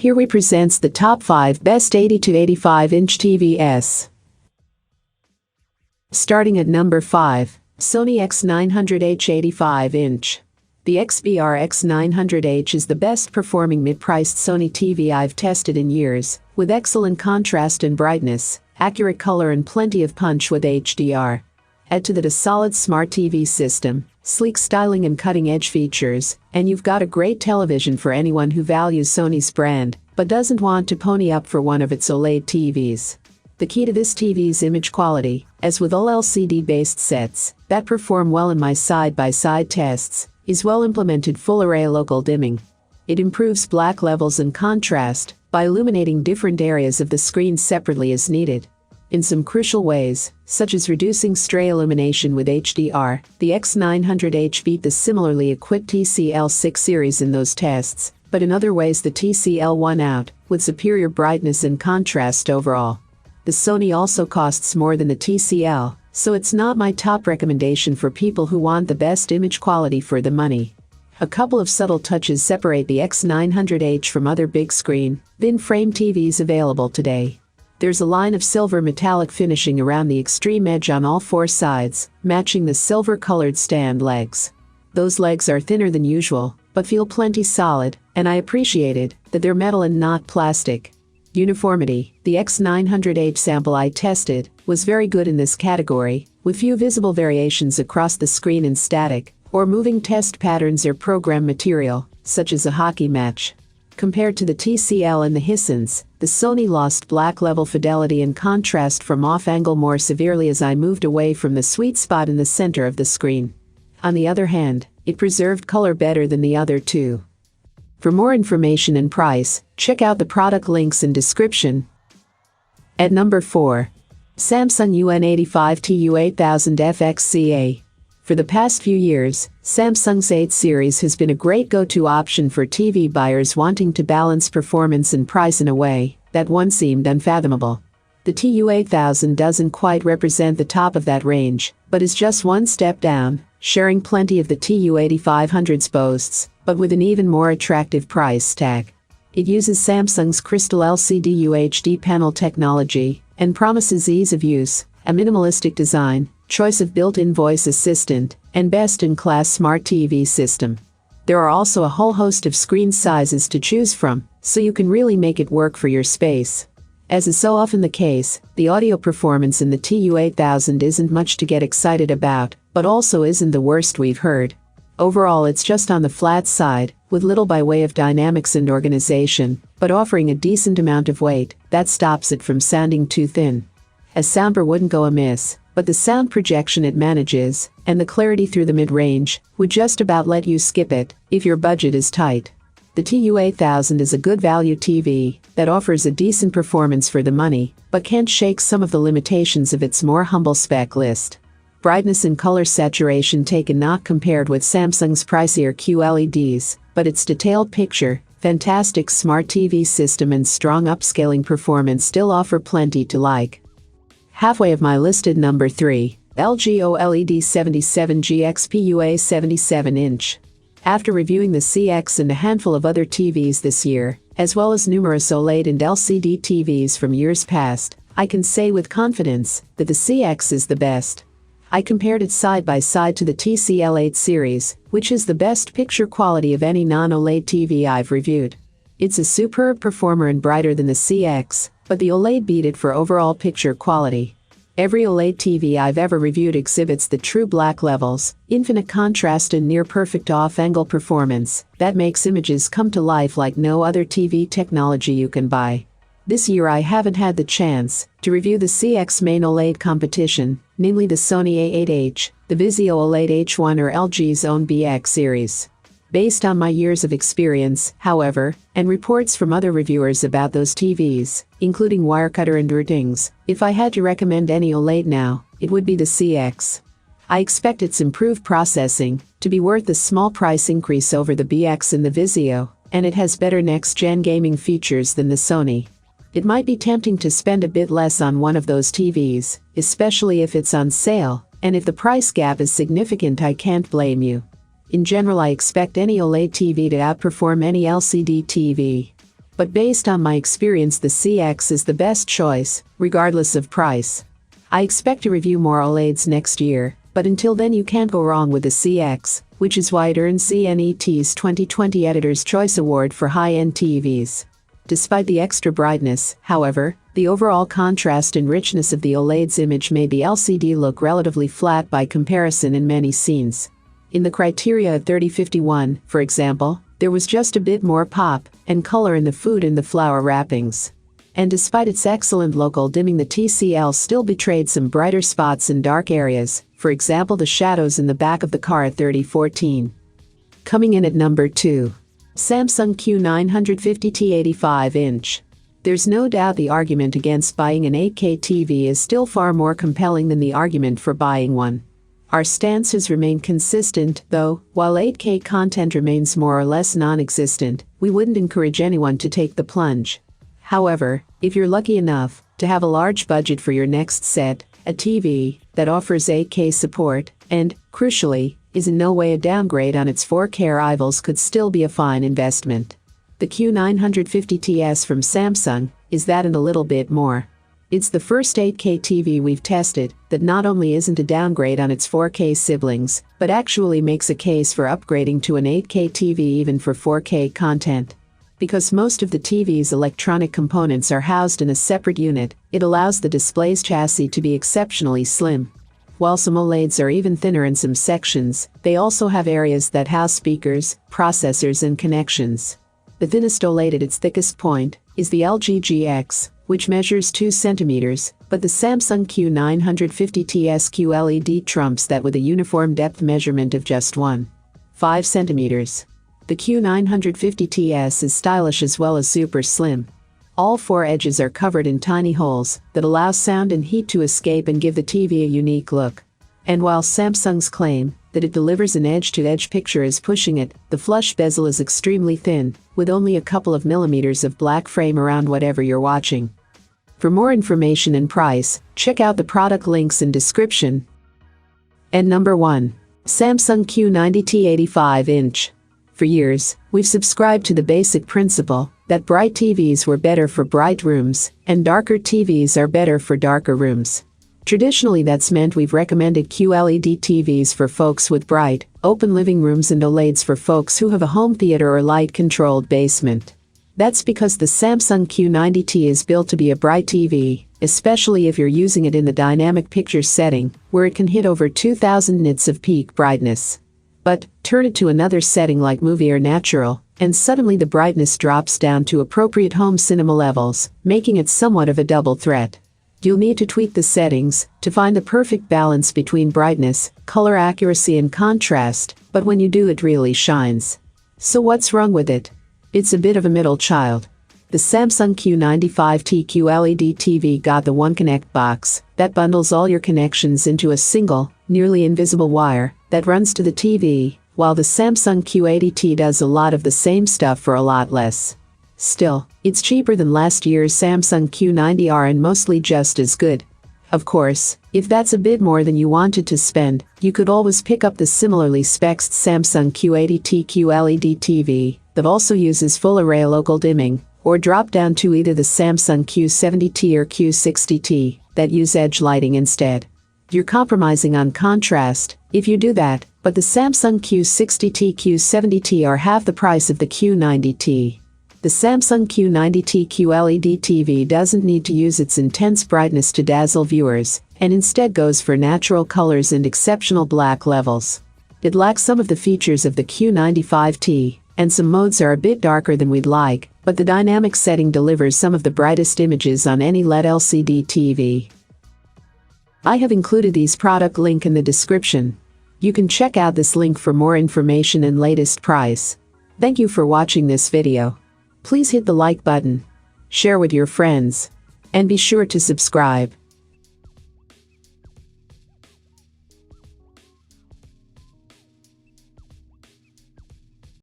Here we presents the top 5 best 80 to 85-inch TVs. Starting at number 5, Sony X900H 85-inch. The X900H is the best performing mid-priced Sony TV I've tested in years, with excellent contrast and brightness, accurate color and plenty of punch with HDR. Add to that a solid smart TV system, sleek styling and cutting-edge features, and you've got a great television for anyone who values Sony's brand, but doesn't want to pony up for one of its OLED TVs. The key to this TV's image quality, as with all LCD-based sets that perform well in my side-by-side tests, is well-implemented full-array local dimming. It improves black levels and contrast by illuminating different areas of the screen separately as needed. In some crucial ways, such as reducing stray illumination with HDR, the X900H beat the similarly equipped TCL6 series in those tests, but in other ways the TCL won out, with superior brightness and contrast overall. The Sony also costs more than the TCL, so it's not my top recommendation for people who want the best image quality for the money. A couple of subtle touches separate the X900H from other big-screen, thin-frame TVs available today. There's a line of silver metallic finishing around the extreme edge on all four sides, matching the silver-colored stand legs. Those legs are thinner than usual, but feel plenty solid, and I appreciated that they're metal and not plastic. Uniformity, the X900H sample I tested, was very good in this category, with few visible variations across the screen in static or moving test patterns or program material, such as a hockey match. Compared to the TCL and the Hisense, the Sony lost black level fidelity and contrast from off-angle more severely as I moved away from the sweet spot in the center of the screen. On the other hand, it preserved color better than the other two. For more information and price, check out the product links in description. At number 4, Samsung UN85 TU8000FXCA. For the past few years, Samsung's 8 series has been a great go-to option for TV buyers wanting to balance performance and price in a way that once seemed unfathomable. The TU8000 doesn't quite represent the top of that range, but is just one step down, sharing plenty of the TU8500's boasts, but with an even more attractive price tag. It uses Samsung's Crystal LCD UHD panel technology and promises ease of use, a minimalistic design, choice of built-in voice assistant, and best-in-class smart TV system. There are also a whole host of screen sizes to choose from, so you can really make it work for your space. As is so often the case, the audio performance in the TU8000 isn't much to get excited about, but also isn't the worst we've heard. Overall, it's just on the flat side, with little by way of dynamics and organization, but offering a decent amount of weight that stops it from sounding too thin. A soundbar wouldn't go amiss, but the sound projection it manages, and the clarity through the mid-range, would just about let you skip it, if your budget is tight. The TU8000 is a good value TV that offers a decent performance for the money, but can't shake some of the limitations of its more humble spec list. Brightness and color saturation take a knock compared with Samsung's pricier QLEDs, but its detailed picture, fantastic smart TV system and strong upscaling performance still offer plenty to like. Halfway of my listed number 3, LG OLED 77GX PUA 77-inch. After reviewing the CX and a handful of other TVs this year, as well as numerous OLED and LCD TVs from years past, I can say with confidence that the CX is the best. I compared it side by side to the TCL8 series, which is the best picture quality of any non-OLED TV I've reviewed. It's a superb performer and brighter than the CX, but the OLED beat it for overall picture quality. Every OLED TV I've ever reviewed exhibits the true black levels, infinite contrast and near-perfect off-angle performance that makes images come to life like no other TV technology you can buy. This year I haven't had the chance to review the CX main OLED competition, namely the Sony A8H, the Vizio OLED H1 or LG's own BX series. Based on my years of experience, however, and reports from other reviewers about those TVs, including Wirecutter and Ratings, if I had to recommend any OLED now, it would be the CX. I expect its improved processing to be worth the small price increase over the BX and the Vizio, and it has better next-gen gaming features than the Sony. It might be tempting to spend a bit less on one of those TVs, especially if it's on sale, and if the price gap is significant I can't blame you. In general I expect any OLED TV to outperform any LCD TV. but based on my experience the CX is the best choice, regardless of price. I expect to review more OLEDs next year, but until then you can't go wrong with the CX, which is why it earned CNET's 2020 Editor's Choice Award for high-end TVs. Despite the extra brightness, however, the overall contrast and richness of the OLED's image made the LCD look relatively flat by comparison in many scenes. In the criteria 3051, for example, there was just a bit more pop and color in the food and the flower wrappings. And despite its excellent local dimming, the TCL still betrayed some brighter spots in dark areas, for example the shadows in the back of the car at 3014. Coming in at number 2. Samsung Q950T 85-inch. There's no doubt the argument against buying an 8K TV is still far more compelling than the argument for buying one. Our stance has remained consistent, though, while 8K content remains more or less non-existent, we wouldn't encourage anyone to take the plunge. However, if you're lucky enough to have a large budget for your next set, a TV that offers 8K support, and, crucially, is in no way a downgrade on its 4K rivals could still be a fine investment. The Q950TS from Samsung is that and a little bit more. It's the first 8K TV we've tested that not only isn't a downgrade on its 4K siblings, but actually makes a case for upgrading to an 8K TV even for 4K content. Because most of the TV's electronic components are housed in a separate unit, it allows the display's chassis to be exceptionally slim. While some OLEDs are even thinner in some sections, they also have areas that house speakers, processors and connections. The thinnest OLED at its thickest point is the LG GX, which measures 2 cm, but the Samsung Q950TS QLED trumps that with a uniform depth measurement of just 1.5 cm. The Q950TS is stylish as well as super slim. All 4 edges are covered in tiny holes that allow sound and heat to escape and give the TV a unique look. And while Samsung's claim that it delivers an edge-to-edge picture is pushing it, the flush bezel is extremely thin, with only a couple of millimeters of black frame around whatever you're watching. For more information and price, check out the product links in description. And number 1. Samsung Q90T 85-inch. For years, we've subscribed to the basic principle that bright TVs were better for bright rooms, and darker TVs are better for darker rooms. Traditionally that's meant we've recommended QLED TVs for folks with bright, open living rooms and OLEDs for folks who have a home theater or light-controlled basement. That's because the Samsung Q90T is built to be a bright TV, especially if you're using it in the dynamic picture setting, where it can hit over 2000 nits of peak brightness. But, turn it to another setting like movie or natural, and suddenly the brightness drops down to appropriate home cinema levels, making it somewhat of a double threat. You'll need to tweak the settings to find the perfect balance between brightness, color accuracy and contrast, but when you do it really shines. So what's wrong with it? It's a bit of a middle child. The Samsung Q95T QLED TV got the One Connect box that bundles all your connections into a single, nearly invisible wire that runs to the TV, while the Samsung Q80T does a lot of the same stuff for a lot less. Still, it's cheaper than last year's Samsung Q90R and mostly just as good. Of course, if that's a bit more than you wanted to spend, you could always pick up the similarly spec'd Samsung Q80T QLED TV that also uses full array local dimming, or drop down to either the Samsung Q70T or Q60T that use edge lighting instead. You're compromising on contrast if you do that, but the Samsung Q60T Q70T are half the price of the Q90T. The Samsung Q90T QLED TV doesn't need to use its intense brightness to dazzle viewers, and instead goes for natural colors and exceptional black levels. It lacks some of the features of the Q95T, and some modes are a bit darker than we'd like, but the dynamic setting delivers some of the brightest images on any LED LCD TV. I have included these product link in the description. You can check out this link for more information and latest price. Thank you for watching this video. Please hit the like button, share with your friends, and be sure to subscribe.